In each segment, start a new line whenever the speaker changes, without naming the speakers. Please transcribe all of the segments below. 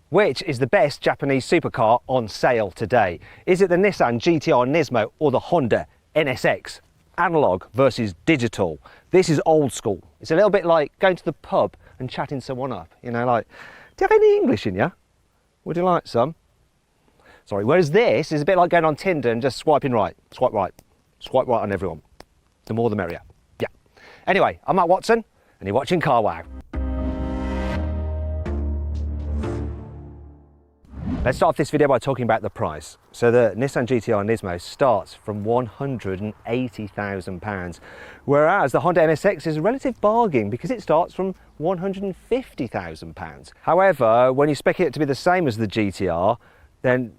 Which is the best Japanese supercar on sale today? Is it the Nissan GTR Nismo or the Honda NSX? Analog versus digital. This is old school. It's a little bit like going to the pub and chatting someone up. You know, like, do you have any English in you? Would you like some? Sorry, whereas this is a bit like going on Tinder and just swiping right, swipe right, swipe right on everyone. The more the merrier. Yeah. Anyway, I'm Matt Watson and you're watching Car Wow. Let's start off this video by talking about the price. So the Nissan GTR Nismo starts from £180,000, whereas the Honda NSX is a relative bargain because it starts from £150,000. However, when you spec it to be the same as the GTR, then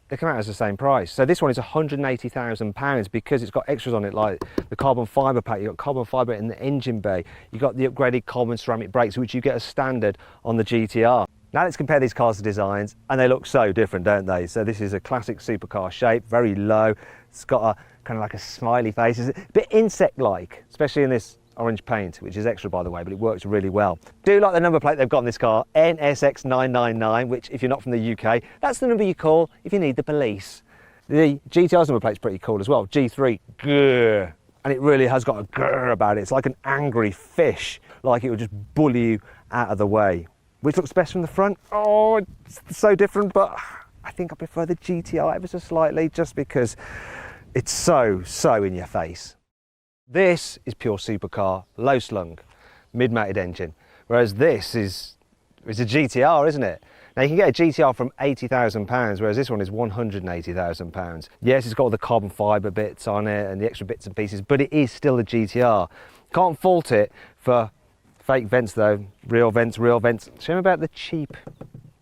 they come out as the same price. So this one is £180,000 because it's got extras on it like the carbon fibre pack, you've got carbon fibre in the engine bay, you've got the upgraded carbon ceramic brakes which you get as standard on the GTR. Now let's compare these cars' designs, and they look so different, don't they? So this is a classic supercar shape, very low. It's got a kind of like a smiley face. It's a bit insect-like, especially in this orange paint, which is extra by the way, but it works really well. Do like the number plate they've got on this car, NSX 999, which if you're not from the UK, that's the number you call if you need the police. The GTR's number plate's pretty cool as well, G3, grrr. And it really has got a grrr about it. It's like an angry fish, like it would just bully you out of the way. Which looks best from the front? Oh, it's so different, but I think I prefer the GTR ever so slightly just because it's so in your face. This is pure supercar, low slung, mid-mounted engine, whereas this is a GTR, isn't it? Now you can get a GTR from £80,000, whereas this one is £180,000. Yes, it's got all the carbon fibre bits on it and the extra bits and pieces, but it is still a GTR. Can't fault it for fake vents though, real vents, real vents. Shame about the cheap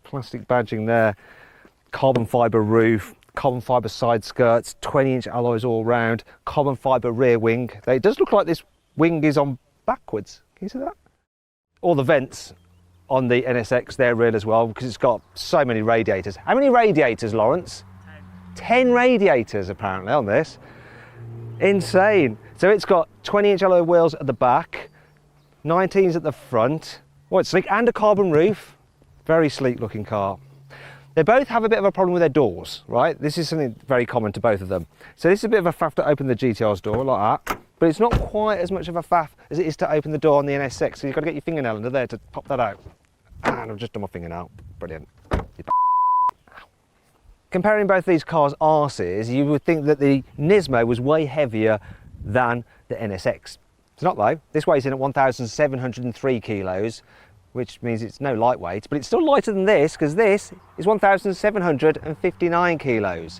plastic badging there. Carbon fibre roof, carbon fibre side skirts, 20-inch alloys all round, carbon fibre rear wing. It does look like this wing is on backwards. Can you see that? All the vents on the NSX, they're real as well because it's got so many radiators. How many radiators, Lawrence? 10 radiators apparently on this. Insane. So it's got 20-inch alloy wheels at the back, 19s at the front. Oh, it's sleek, and a carbon roof. Very sleek looking car. They both have a bit of a problem with their doors, right? This is something very common to both of them. So this is a bit of a faff to open the GTR's door like that, but it's not quite as much of a faff as it is to open the door on the NSX. So you've got to get your fingernail under there to pop that out. And I've just done my fingernail. Brilliant. Comparing both these cars' arses, you would think that the Nismo was way heavier than the NSX. It's not though. This weighs in at 1,703 kilos, which means it's no lightweight, but it's still lighter than this because this is 1,759 kilos.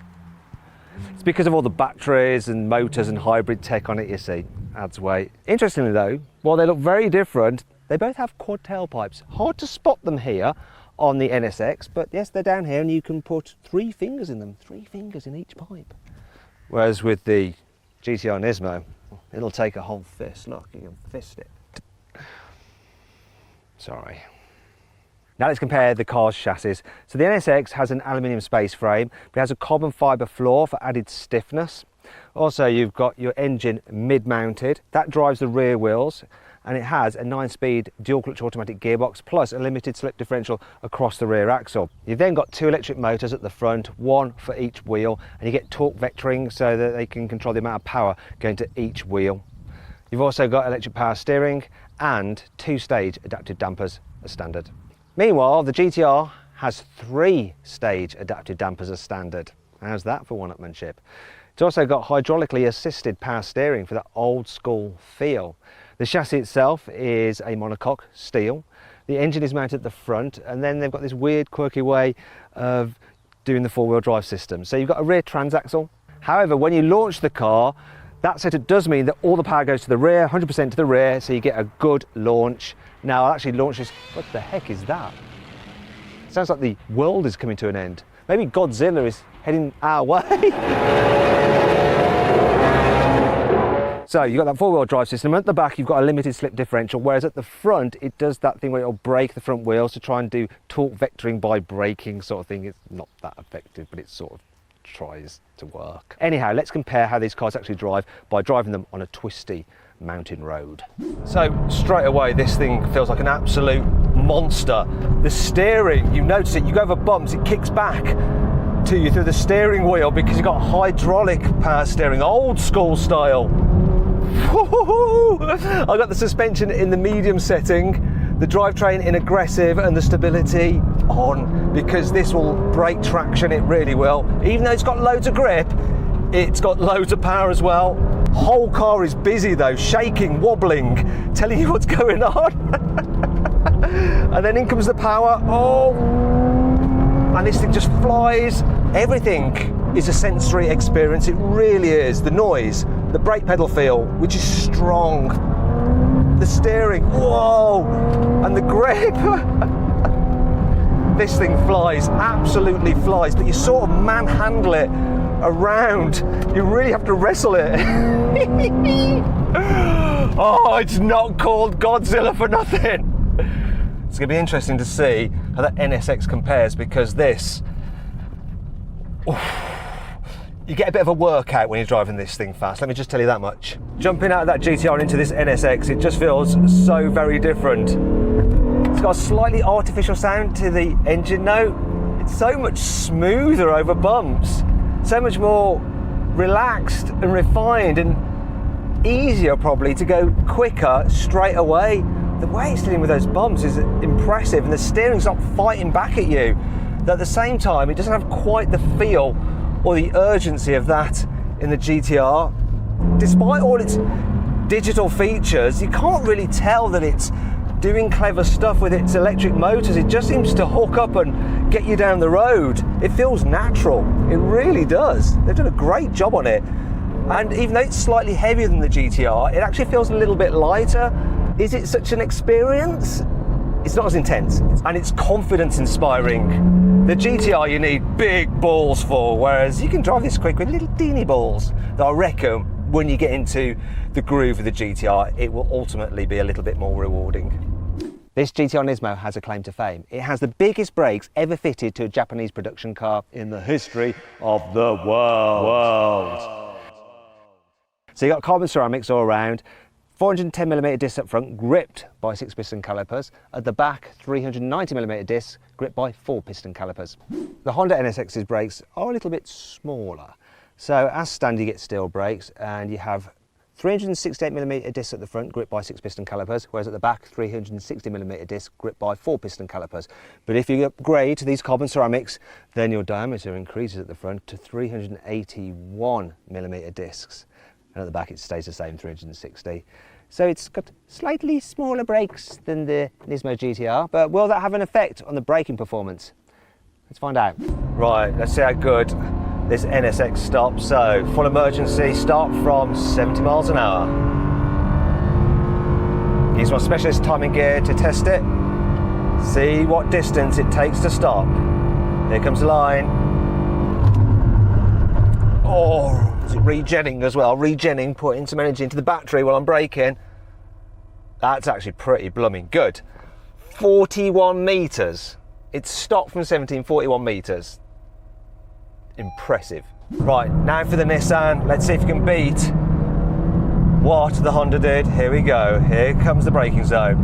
It's because of all the batteries and motors and hybrid tech on it, you see, adds weight. Interestingly though, while they look very different, they both have quad tailpipes. Hard to spot them here on the NSX, but yes, they're down here and you can put 3 fingers in them, 3 fingers in each pipe. Whereas with the GTR Nismo, it'll take a whole fist. Look, you can fist it. Sorry. Now let's compare the car's chassis. So the NSX has an aluminium space frame, but it has a carbon fibre floor for added stiffness. Also, you've got your engine mid-mounted. That drives the rear wheels, and it has a 9-speed dual-clutch automatic gearbox plus a limited slip differential across the rear axle. You've then got 2 electric motors at the front, 1 for each wheel, and you get torque vectoring so that they can control the amount of power going to each wheel. You've also got electric power steering and 2-stage adaptive dampers as standard. Meanwhile, the GTR has 3-stage adaptive dampers as standard. How's that for one-upmanship? It's also got hydraulically assisted power steering for that old school feel. The chassis itself is a monocoque steel. The engine is mounted at the front, and then they've got this weird quirky way of doing the 4-wheel drive system. So you've got a rear transaxle. However, when you launch the car, that setup does mean that all the power goes to the rear, 100% to the rear, so you get a good launch. Now I'll actually launch this. What the heck is that? It sounds like the world is coming to an end. Maybe Godzilla is heading our way. So you've got that 4-wheel drive system. At the back you've got a limited slip differential, whereas at the front it does that thing where it'll brake the front wheels to try and do torque vectoring by braking sort of thing. It's not that effective, but it sort of tries to work. Anyhow, let's compare how these cars actually drive by driving them on a twisty mountain road. So straight away this thing feels like an absolute monster. The steering, you notice it, you go over bumps, it kicks back to you through the steering wheel because you've got hydraulic power steering, old school style. I got the suspension in the medium setting, the drivetrain in aggressive, and the stability on, because this will break traction, it really will. Even though it's got loads of grip, it's got loads of power as well. Whole car is busy though, shaking, wobbling, telling you what's going on. And then in comes the power, oh, and this thing just flies. Everything is a sensory experience, it really is. The noise, the brake pedal feel, which is strong, the steering, whoa, and the grip. This thing flies, absolutely flies, but you sort of manhandle it around. You really have to wrestle it. Oh, it's not called Godzilla for nothing. It's going to be interesting to see how that NSX compares, because this, you get a bit of a workout when you're driving this thing fast, let me just tell you that much. Jumping out of that GTR into this NSX, it just feels so very different. It's got a slightly artificial sound to the engine note. It's so much smoother over bumps, so much more relaxed and refined, and easier probably to go quicker straight away. The way it's dealing with those bumps is impressive, and the steering's not fighting back at you. But at the same time, it doesn't have quite the feel or the urgency of that in the GTR. Despite all its digital features, you can't really tell that it's doing clever stuff with its electric motors. It just seems to hook up and get you down the road. It feels natural, it really does. They've done a great job on it. And even though it's slightly heavier than the GTR, it actually feels a little bit lighter. Is it such an experience? It's not as intense, and it's confidence inspiring. The GTR you need big balls for, whereas you can drive this quick with little teeny balls that I reckon when you get into the groove of the GTR, it will ultimately be a little bit more rewarding. This GTR Nismo has a claim to fame. It has the biggest brakes ever fitted to a Japanese production car in the history of the world. So you got carbon ceramics all around, 410mm discs up front, gripped by 6-piston calipers. At the back, 390mm discs, gripped by 4-piston calipers. The Honda NSX's brakes are a little bit smaller. So as standard, you get steel brakes, and you have 368mm discs at the front, gripped by 6-piston calipers, whereas at the back, 360mm discs, gripped by 4-piston calipers. But if you upgrade to these carbon ceramics, then your diameter increases at the front to 381mm discs. And at the back it stays the same, 360. So it's got slightly smaller brakes than the Nismo GTR, but will that have an effect on the braking performance? Let's find out. Right, let's see how good this NSX stops. So, full emergency stop from 70 miles an hour. Use my specialist timing gear to test it. See what distance it takes to stop. Here comes the line. Oh, is it regenning as well? Regenning, putting some energy into the battery while I'm braking. That's actually pretty blooming good. 41 metres. It's stopped from 17, 41 metres. Impressive. Right, now for the Nissan. Let's see if you can beat what the Honda did. Here we go. Here comes the braking zone.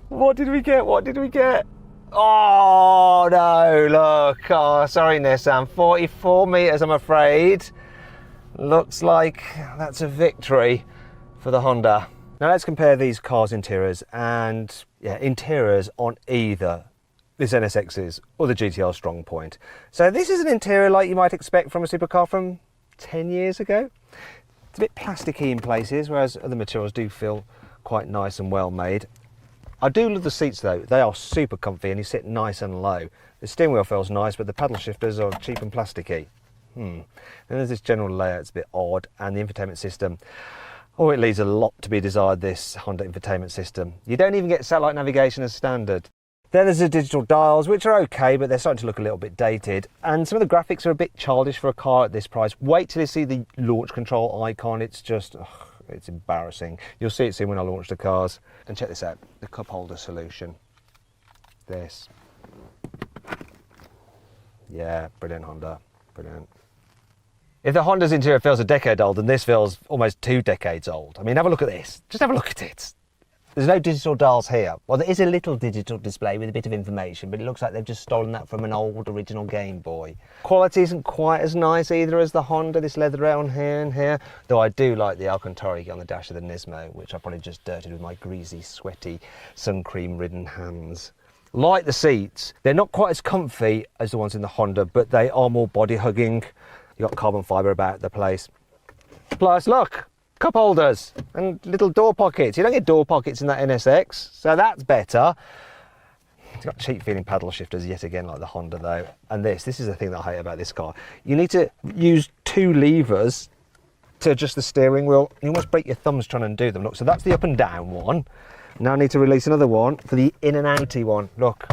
What did we get? What did we get? Oh no, look, oh sorry Nissan, 44 metres I'm afraid. Looks like that's a victory for the Honda. Now let's compare these cars' interiors, and yeah, interiors on either this NSX's or the GTR strong point. So this is an interior like you might expect from a supercar from 10 years ago. It's a bit plasticky in places, whereas other materials do feel quite nice and well made. I do love the seats though, they are super comfy and you sit nice and low. The steering wheel feels nice, but the paddle shifters are cheap and plasticky. And there's this general layout, it's a bit odd, and the infotainment system, oh, it leaves a lot to be desired, this Honda infotainment system. You don't even get satellite navigation as standard. Then there's the digital dials, which are okay, but they're starting to look a little bit dated. And some of the graphics are a bit childish for a car at this price. Wait till you see the launch control icon, it's just, it's embarrassing. You'll see it soon when I launch the cars. And check this out, the cup holder solution. This. Yeah, brilliant Honda, brilliant. If the Honda's interior feels a decade old, then this feels almost 2 decades old. I mean, have a look at this. Just have a look at it. There's no digital dials here. Well, there is a little digital display with a bit of information, but it looks like they've just stolen that from an old original Game Boy. Quality isn't quite as nice either as the Honda, this leather around here and here, though I do like the Alcantara on the dash of the Nismo, which I probably just dirtied with my greasy, sweaty, sun cream-ridden hands. Like the seats, they're not quite as comfy as the ones in the Honda, but they are more body-hugging. You've got carbon fibre about the place. Plus, look! Cup holders and little door pockets. You don't get door pockets in that NSX, so that's better. It's got cheap feeling paddle shifters yet again, like the Honda though. And this is the thing that I hate about this car. You need to use 2 levers to adjust the steering wheel. You almost break your thumbs trying to undo them. Look, so that's the up and down one. Now I need to release another one for the in and outy one. Look.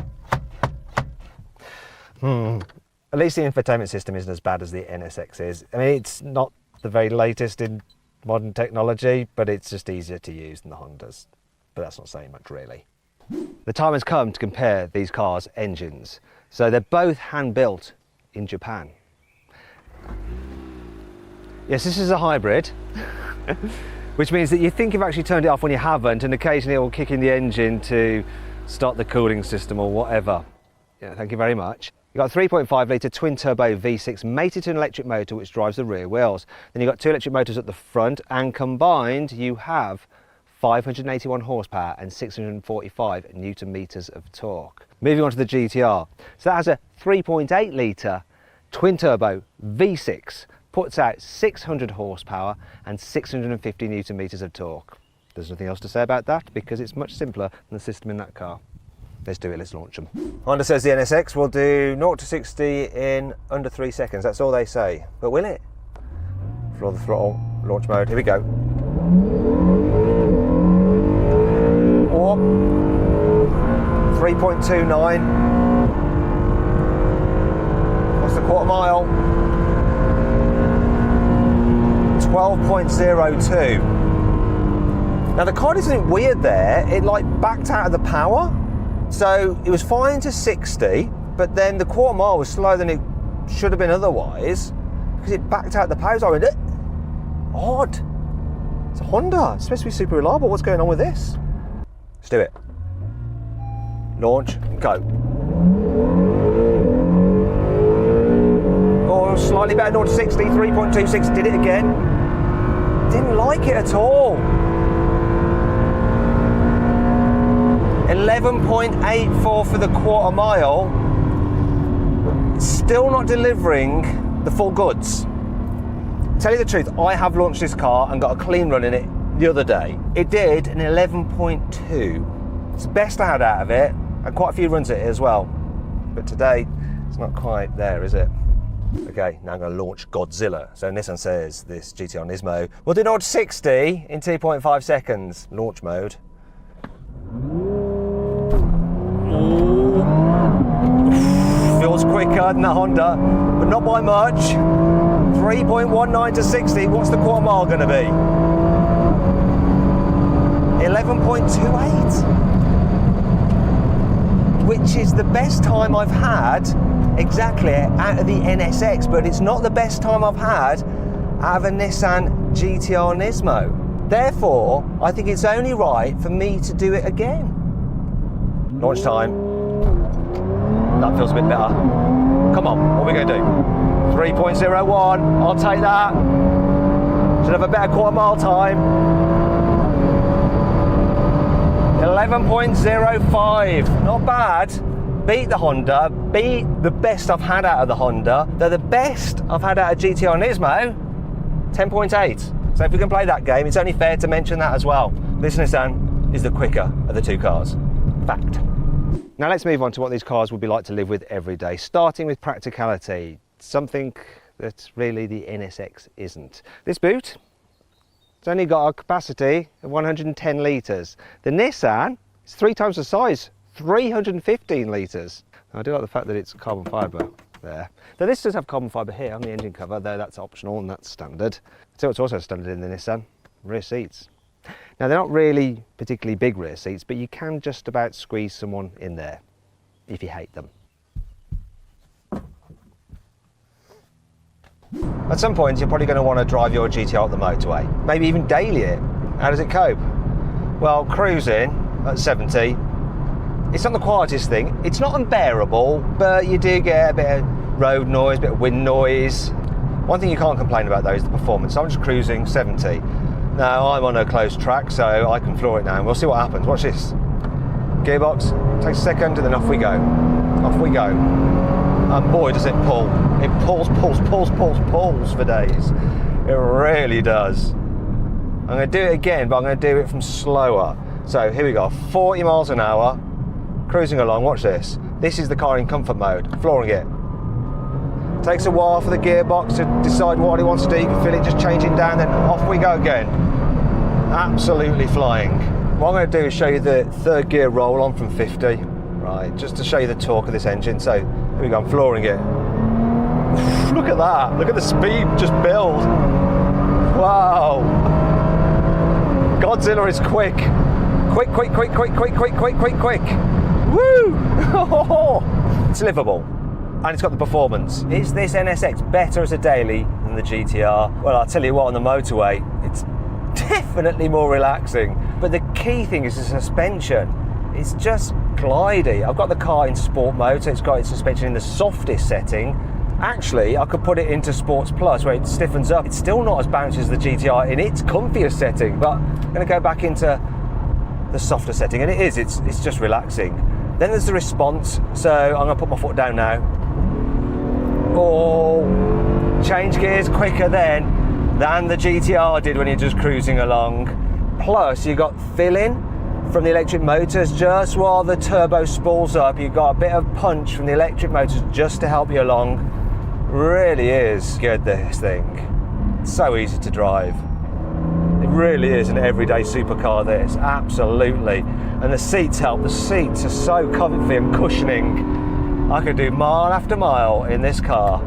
At least the infotainment system isn't as bad as the NSX is. I mean, it's not the very latest in modern technology, but it's just easier to use than the Hondas. But that's not saying much really. The time has come to compare these cars' engines. So they're both hand-built in Japan. Yes, this is a hybrid, which means that you think you've actually turned it off when you haven't, and occasionally it will kick in the engine to start the cooling system or whatever. Yeah, thank you very much. You've got a 3.5 litre twin-turbo V6 mated to an electric motor which drives the rear wheels. Then you've got 2 electric motors at the front, and combined you have 581 horsepower and 645 newton meters of torque. Moving on to the GTR. So that has a 3.8 litre twin-turbo V6, puts out 600 horsepower and 650 newton meters of torque. There's nothing else to say about that because it's much simpler than the system in that car. Let's do it, let's launch them. Honda says the NSX will do 0 to 60 in under 3 seconds. That's all they say. But will it? Floor the throttle, launch mode, here we go. Or 3.29. What's the quarter mile? 12.02. Now the car did something weird there. It like backed out of the power. So it was fine to 60, but then the quarter mile was slower than it should have been otherwise because it backed out the power. I went, odd. It's a Honda. It's supposed to be super reliable. What's going on with this? Let's do it. Launch, go. Oh, slightly better, 0 to 60, 3.26, did it again. Didn't like it at all. 11.84 for the quarter mile. Still not delivering the full goods. Tell you the truth, I have launched this car and got a clean run in it the other day. It did an 11.2. It's the best I had out of it, and quite a few runs at it as well. But today, it's not quite there, is it? Okay, now I'm going to launch Godzilla. So Nissan says this GTR Nismo will do 0 to 60 in 2.5 seconds. Launch mode. Feels quicker than the Honda, but not by much. 3.19 to 60. What's the quarter mile going to be? 11.28, which is the best time I've had exactly out of the NSX, but it's not the best time I've had out of a Nissan GTR Nismo. Therefore, I think it's only right for me to do it again. Launch time. That feels a bit better. Come on, what are we going to do? 3.01, I'll take that. Should have a better quarter mile time. 11.05, not bad. Beat the Honda, beat the best I've had out of the Honda. Though the best I've had out of GTR Nismo, 10.8. So if we can play that game, it's only fair to mention that as well. This Nissan is the quicker of the two cars. Fact. Now let's move on to what these cars would be like to live with every day, starting with practicality, something that really the NSX isn't. This boot, it's only got a capacity of 110 litres. The Nissan is 3 times the size, 315 litres. I do like the fact that it's carbon fibre there. Though this does have carbon fibre here on the engine cover, though that's optional and that's standard. So what's also standard in the Nissan? Rear seats. Now they're not really particularly big rear seats, but you can just about squeeze someone in there if you hate them. At some point, you're probably going to want to drive your GTR up the motorway, maybe even daily it. How does it cope? Well, cruising at 70, it's not the quietest thing. It's not unbearable, but you do get a bit of road noise, a bit of wind noise. One thing you can't complain about though is the performance. So I'm just cruising 70. Now I'm on a closed track, so I can floor it now, and we'll see what happens. Watch this. Gearbox, takes a second, and then off we go. Off we go. And boy, does it pull. It pulls for days. It really does. I'm going to do it again, but I'm going to do it from slower. So here we go, 40 miles an hour, cruising along. Watch this. This is the car in comfort mode, flooring it. Takes a while for the gearbox to decide what it wants to do. You can feel it just changing down, then off we go again. Absolutely flying. What I'm going to do is show you the third gear roll on from 50, right, just to show you the torque of this engine. So here we go, I'm flooring it. Look at that, look at the speed just build. Wow. Godzilla is quick. Quick. Woo! It's livable. And it's got the performance. Is this NSX better as a daily than the GTR? Well, I'll tell you what, on the motorway, it's definitely more relaxing. But the key thing is the suspension. It's just glidey. I've got the car in sport mode, so it's got its suspension in the softest setting. Actually, I could put it into Sports Plus where it stiffens up. It's still not as bouncy as the GTR in its comfiest setting, but I'm going to go back into the softer setting, and it's just relaxing. Then there's the response, so I'm going to put my foot down now. Oh, change gears quicker then than the GTR did when you're just cruising along. Plus, you got filling from the electric motors just while the turbo spools up. You've got a bit of punch from the electric motors just to help you along. Really is good, this thing. It's so easy to drive. It really is an everyday supercar, this, absolutely. And the seats help. The seats are so comfy and cushioning. I could do mile after mile in this car.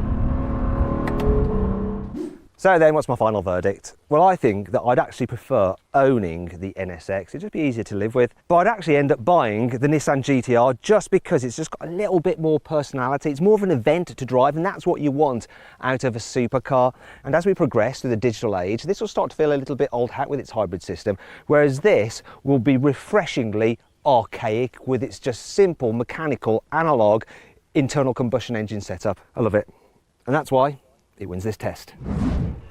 So then, what's my final verdict? Well, I think that I'd actually prefer owning the NSX. It'd just be easier to live with. But I'd actually end up buying the Nissan GTR just because it's just got a little bit more personality. It's more of an event to drive, and that's what you want out of a supercar. And as we progress through the digital age, this will start to feel a little bit old hat with its hybrid system, whereas this will be refreshingly archaic with its just simple mechanical analog internal combustion engine setup. I love it. And that's why it wins this test.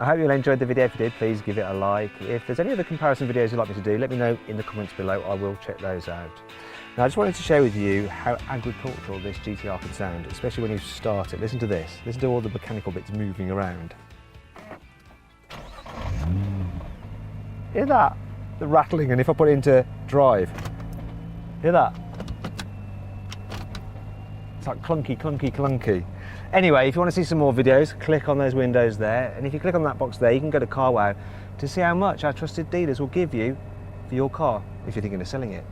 I hope you all enjoyed the video. If you did, please give it a like. If there's any other comparison videos you'd like me to do, let me know in the comments below. I will check those out. Now, I just wanted to share with you how agricultural this GTR can sound, especially when you start it. Listen to this. Listen to all the mechanical bits moving around. Hear that? The rattling, and if I put it into drive, hear that? It's like clunky. Anyway, if you want to see some more videos, click on those windows there. And if you click on that box there, you can go to CarWow to see how much our trusted dealers will give you for your car if you're thinking of selling it.